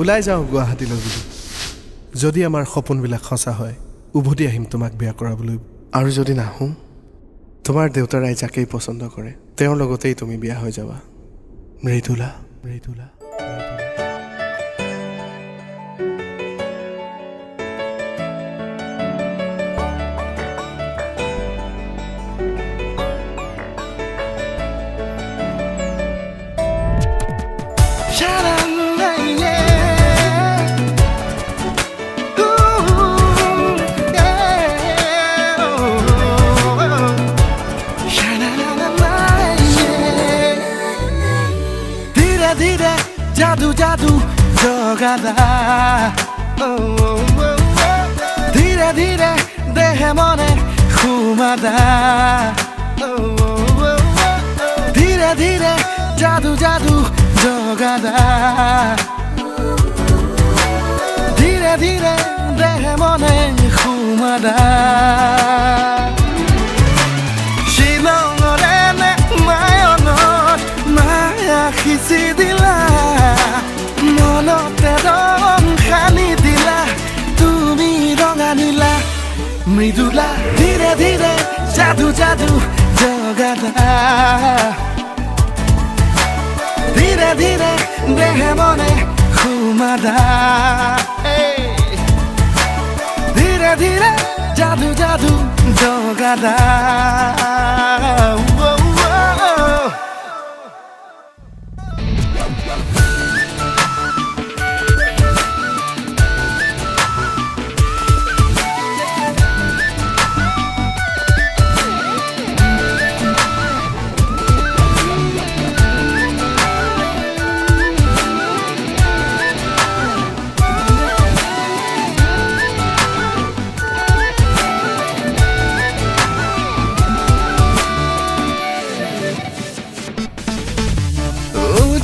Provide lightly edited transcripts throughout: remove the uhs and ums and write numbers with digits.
ওলাই যাওঁ গুৱাহাটীলৈ বুলি যদি আমাৰ সপোনবিলাক সঁচা হয় উভতি আহিম তোমাক বিয়া কৰাবলৈ আৰু যদি নাহোঁ তোমাৰ দেউতাৰাই যাকেই পচন্দ কৰে তেওঁৰ লগতেই তুমি বিয়া হৈ যাবা মৃদুলা মৃদুলা जादू जादू जगादा धीरे धीरे देह मने घुमादा धीरे धीरे जादू जादू जगादा धीरे धीरे देह मने घुमादा शिलंगरे ने मायनत माया खिचि दिला মনতে ৰং খানি দিলা তুমি ৰঙা নীলা মৃদুলা ধীৰে ধীৰে যাদু যাদু জগাদা ধীৰে ধীৰে দেহে মনে ঘুমাদা ধীৰে ধীৰে যাদু যাদু জগাদা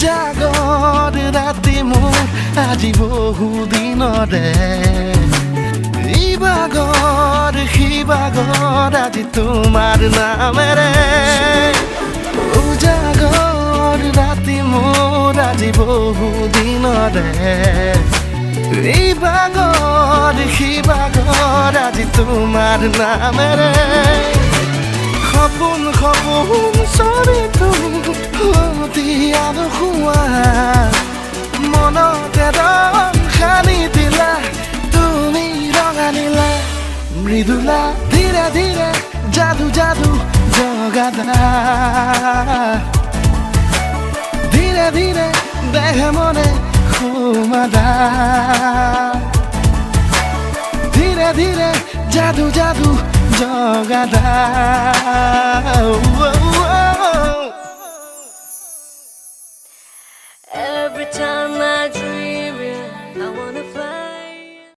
জাগৰ ৰাতি মোৰ আজি বহু দিনৰে ইবাগৰ সিবাগৰ আজি তোমাৰ নামেৰে জাগৰ ৰাতি মোৰ আজি বহু দিনৰে ইবাগৰ সিবাগৰ আজি তোমাৰ নামেৰে সপোন সপোন চৰি তুমি আৰু খুৱা মনতে ৰং খানি দিলা তুমি ৰঙা নীলা মৃদুলা ধীৰে ধীৰে যাদু যাদু জগাদা ধীৰে ধীৰে দেহ মনে ঘুমাদা ধীৰে ধীৰে যাদু যাদু জগাদা Every time